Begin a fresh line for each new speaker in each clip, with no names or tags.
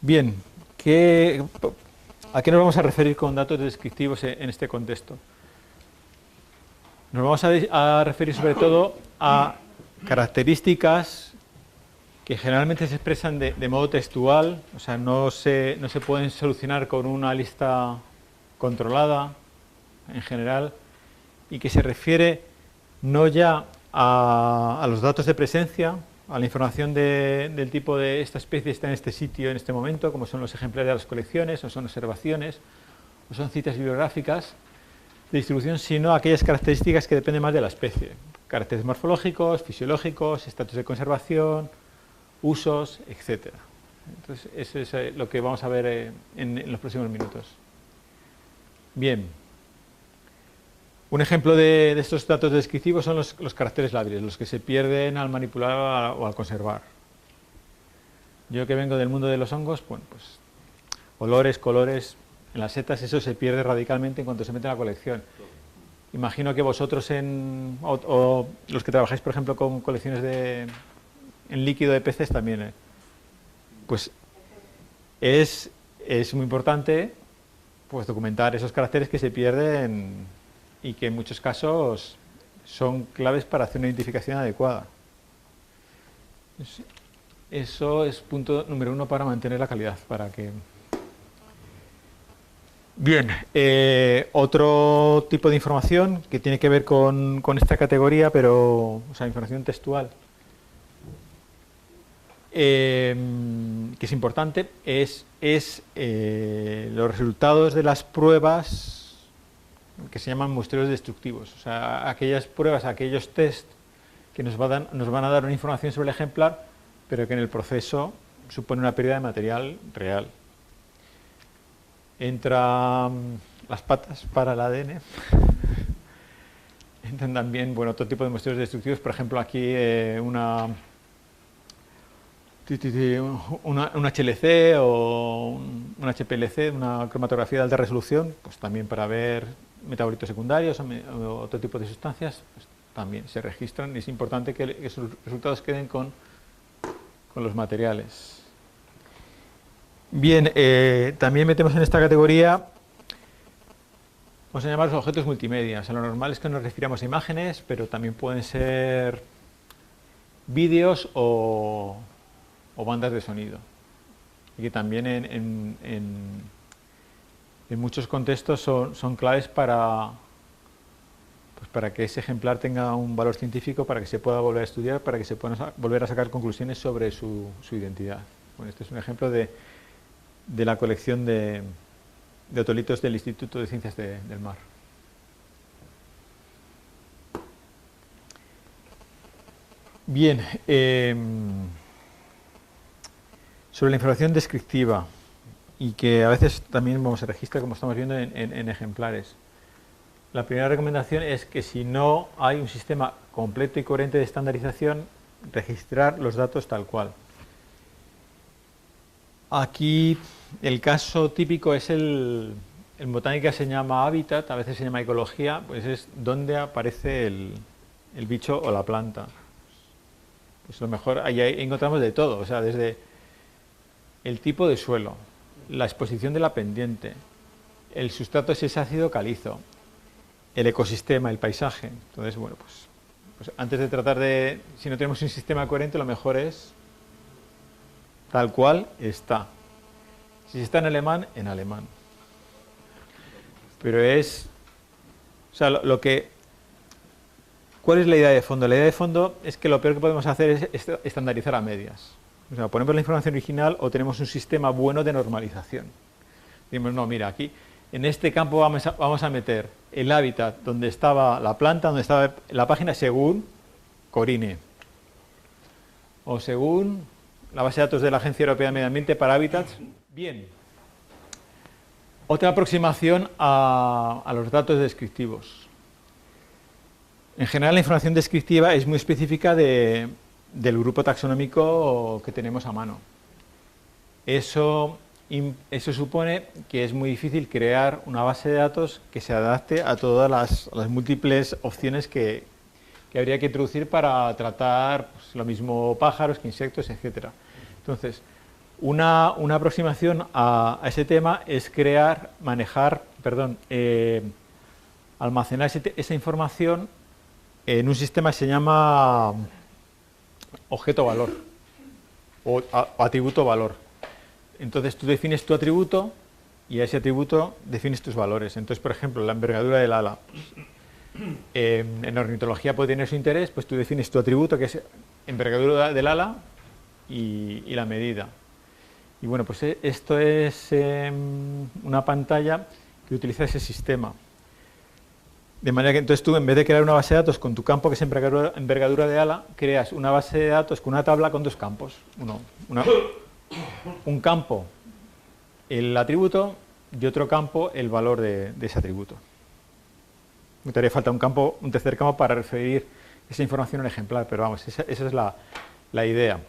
Bien, ¿a qué nos vamos a referir con datos descriptivos en este contexto? Nos vamos a referir sobre todo a características que generalmente se expresan de modo textual, o sea, no se pueden solucionar con una lista controlada en general, y que se refiere no ya a los datos de presencia, a la información del tipo de esta especie está en este sitio en este momento, como son los ejemplares de las colecciones, o son observaciones, o son citas bibliográficas de distribución, sino a aquellas características que dependen más de la especie. Caracteres morfológicos, fisiológicos, estatus de conservación, usos, etc. Entonces, eso es lo que vamos a ver en los próximos minutos. Bien. Un ejemplo de estos datos descriptivos son los caracteres lábiles, los que se pierden al manipular o al conservar. Yo que vengo del mundo de los hongos, bueno, pues olores, colores, en las setas eso se pierde radicalmente en cuanto se mete en la colección. Imagino que vosotros o los que trabajáis, por ejemplo, con colecciones en líquido de peces también, pues es muy importante pues documentar esos caracteres que se pierden y que en muchos casos son claves para hacer una identificación adecuada. Eso es punto número 1 para mantener la calidad. Bien, otro tipo de información que tiene que ver con esta categoría, pero, o sea, información textual, que es importante, es los resultados de las pruebas que se llaman muestreos destructivos, o sea, aquellas pruebas, aquellos test que nos van a dar una información sobre el ejemplar, pero que en el proceso supone una pérdida de material real. Entran las patas para el ADN, entran también, bueno, otro tipo de muestreos destructivos, por ejemplo, aquí un HLC o un HPLC, una cromatografía de alta resolución, pues también para ver metabolitos secundarios o otro tipo de sustancias, pues también se registran y es importante que esos resultados queden con los materiales. Bien, también metemos en esta categoría, vamos a llamar los objetos multimedia. O sea, lo normal es que nos refiramos a imágenes, pero también pueden ser vídeos o bandas de sonido. Y que también en muchos contextos son claves para que ese ejemplar tenga un valor científico, para que se pueda volver a estudiar, para que se puedan volver a sacar conclusiones sobre su identidad. Bueno, este es un ejemplo de la colección de otolitos del Instituto de Ciencias del Mar. Bien, sobre la información descriptiva, y que a veces también se registra, como estamos viendo, en ejemplares. La primera recomendación es que si no hay un sistema completo y coherente de estandarización, registrar los datos tal cual. Aquí el caso típico es en botánica se llama hábitat, a veces se llama ecología, pues es donde aparece el bicho o la planta. Pues lo mejor, ahí encontramos de todo, o sea, desde el tipo de suelo, la exposición de la pendiente, el sustrato si es ácido calizo, el ecosistema, el paisaje. Entonces, bueno, pues antes de tratar si no tenemos un sistema coherente, lo mejor es tal cual está. Si está en alemán, en alemán. Pero o sea, ¿cuál es la idea de fondo? La idea de fondo es que lo peor que podemos hacer es estandarizar a medias. O sea, ponemos la información original o tenemos un sistema bueno de normalización. Decimos, no, mira, aquí en este campo vamos a meter el hábitat donde estaba la planta, donde estaba la página según Corine o según la base de datos de la Agencia Europea de Medio Ambiente para Hábitats. Bien. Otra aproximación a los datos descriptivos. En general, la información descriptiva es muy específica del grupo taxonómico que tenemos a mano. Eso supone que es muy difícil crear una base de datos que se adapte a todas las múltiples opciones que habría que introducir para tratar, pues, lo mismo pájaros que insectos, etc. Entonces, Una aproximación a ese tema es almacenar esa información en un sistema que se llama objeto valor o atributo valor. Entonces tú defines tu atributo y a ese atributo defines tus valores. Entonces, por ejemplo, la envergadura del ala. En ornitología puede tener su interés, pues tú defines tu atributo, que es envergadura del ala y la medida. Y bueno, pues esto es una pantalla que utiliza ese sistema. De manera que entonces tú, en vez de crear una base de datos con tu campo, que es envergadura de ala, creas una base de datos con una tabla con dos campos. Un campo, el atributo, y otro campo, el valor de ese atributo. Me haría falta un tercer campo para referir esa información en ejemplar, pero vamos, esa es la idea.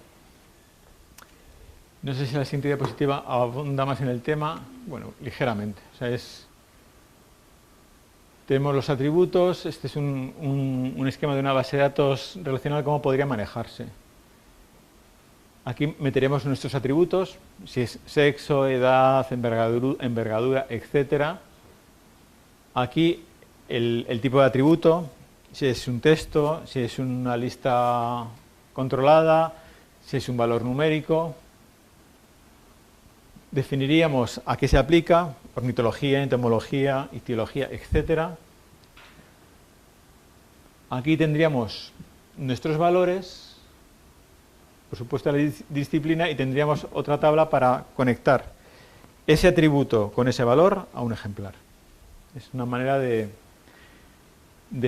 No sé si la siguiente diapositiva abunda más en el tema. Bueno, ligeramente. O sea, tenemos los atributos. Este es un esquema de una base de datos relacional, cómo podría manejarse. Aquí meteremos nuestros atributos, si es sexo, edad, envergadura, etc. Aquí el tipo de atributo, si es un texto, si es una lista controlada, si es un valor numérico. Definiríamos a qué se aplica, ornitología, entomología, ictiología, etc. Aquí tendríamos nuestros valores, por supuesto la disciplina, y tendríamos otra tabla para conectar ese atributo con ese valor a un ejemplar. Es una manera de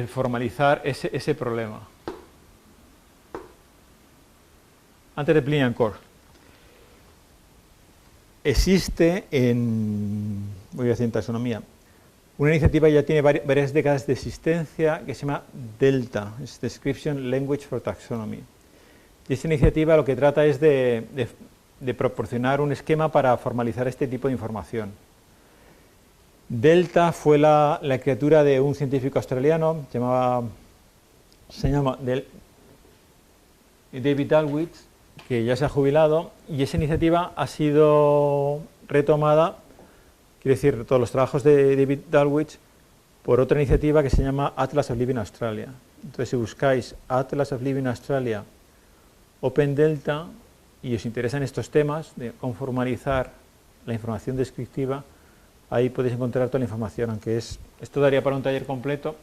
formalizar ese problema. Antes de Pliny and Core. Existe voy a decir en taxonomía, una iniciativa que ya tiene varias décadas de existencia que se llama DELTA, es Description Language for Taxonomy. Y esta iniciativa lo que trata es de proporcionar un esquema para formalizar este tipo de información. DELTA fue la criatura de un científico australiano, se llama David Dalwich, que ya se ha jubilado, y esa iniciativa ha sido retomada, quiero decir, todos los trabajos de David Dalwich, por otra iniciativa que se llama Atlas of Living Australia. Entonces, si buscáis Atlas of Living Australia Open Delta y os interesan estos temas de cómo formalizar la información descriptiva, ahí podéis encontrar toda la información, aunque esto daría para un taller completo,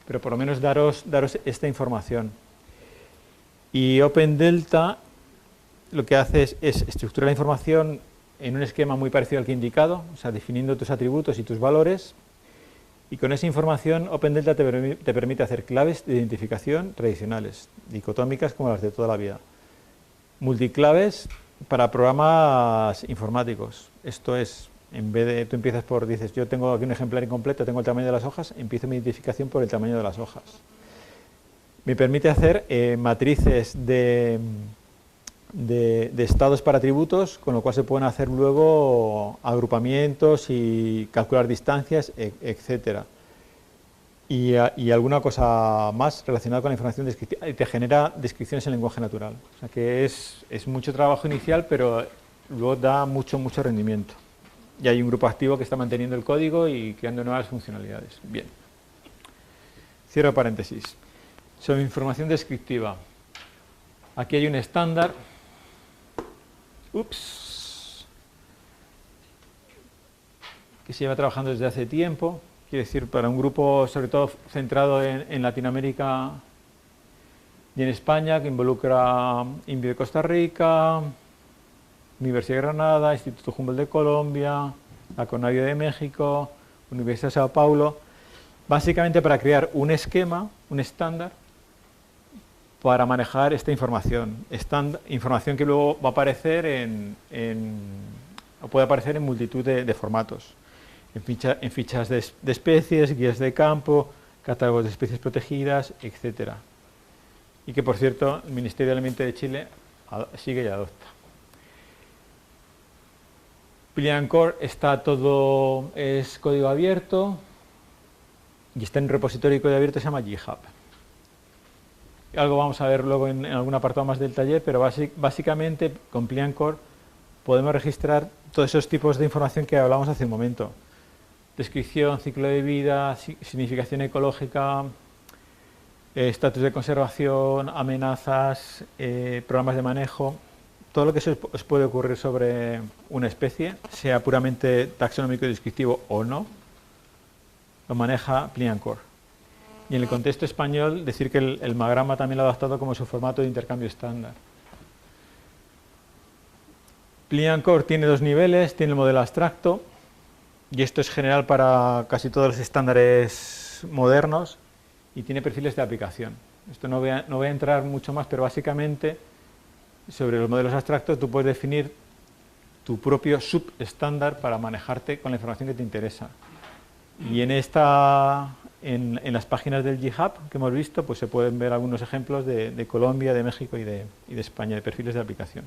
pero por lo menos daros esta información. Y Open Delta lo que hace es estructurar la información en un esquema muy parecido al que he indicado, o sea, definiendo tus atributos y tus valores, y con esa información Open Delta te permite hacer claves de identificación tradicionales, dicotómicas como las de toda la vida. Multiclaves para programas informáticos. Esto es, en vez de tú empiezas dices, yo tengo aquí un ejemplar incompleto, tengo el tamaño de las hojas, empiezo mi identificación por el tamaño de las hojas. Me permite hacer matrices de estados para atributos, con lo cual se pueden hacer luego agrupamientos y calcular distancias, etcétera. Y alguna cosa más relacionada con la información descriptiva, y te genera descripciones en lenguaje natural. O sea que es mucho trabajo inicial, pero luego da mucho rendimiento. Y hay un grupo activo que está manteniendo el código y creando nuevas funcionalidades. Bien. Cierro paréntesis. Sobre información descriptiva. Aquí hay un estándar. Que se lleva trabajando desde hace tiempo, quiere decir, para un grupo sobre todo centrado en Latinoamérica y en España, que involucra INVI de Costa Rica, Universidad de Granada, Instituto Humboldt de Colombia, la CONAVIO de México, Universidad de Sao Paulo, básicamente para crear un esquema, un estándar, para manejar esta información. Información que luego va a aparecer o puede aparecer en multitud de formatos. En fichas de especies, guías de campo, catálogos de especies protegidas, etc. Y que, por cierto, el Ministerio del Ambiente de Chile sigue y adopta. Pliny and Core es código abierto y está en un repositorio de código abierto que se llama GitHub. Algo vamos a ver luego en algún apartado más del taller, pero básicamente con Pliny and Core podemos registrar todos esos tipos de información que hablamos hace un momento. Descripción, ciclo de vida, significación ecológica, estatus de conservación, amenazas, programas de manejo. Todo lo que os puede ocurrir sobre una especie, sea puramente taxonómico y descriptivo o no, lo maneja Plin&Core. Y en el contexto español, decir que el Magrama también lo ha adaptado como su formato de intercambio estándar. Plin&Core tiene dos niveles, tiene el modelo abstracto, y esto es general para casi todos los estándares modernos, y tiene perfiles de aplicación. Esto no voy a entrar mucho más, pero básicamente sobre los modelos abstractos tú puedes definir tu propio subestándar para manejarte con la información que te interesa. Y en las páginas del GitHub que hemos visto, pues se pueden ver algunos ejemplos de Colombia, de México y de España, de perfiles de aplicación.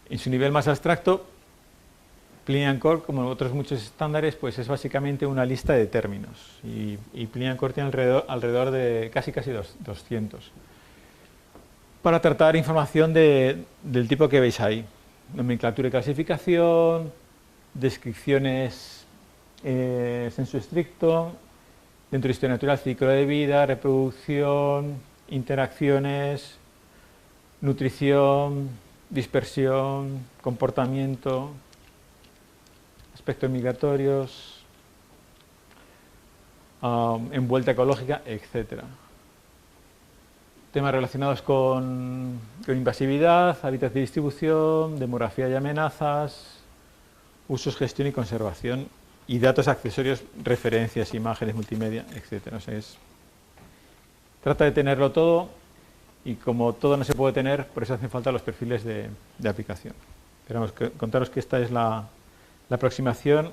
En su nivel más abstracto, Plin&Core, como otros muchos estándares, pues es básicamente una lista de términos. Y Plin&Core tiene alrededor de casi 200. Para tratar información del tipo que veis ahí. Nomenclatura y clasificación, descripciones sensu estricto, dentro de historia natural, ciclo de vida, reproducción, interacciones, nutrición, dispersión, comportamiento, aspectos migratorios, envuelta ecológica, etc. Temas relacionados con invasividad, hábitats de distribución, demografía y amenazas, usos, gestión y conservación, y datos accesorios, referencias, imágenes, multimedia, etc. O sea, trata de tenerlo todo, y como todo no se puede tener, por eso hacen falta los perfiles de aplicación. Pero vamos, contaros que esta es la aproximación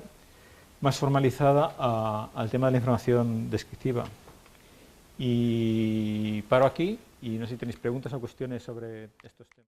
más formalizada al tema de la información descriptiva. Y paro aquí, y no sé si tenéis preguntas o cuestiones sobre estos temas.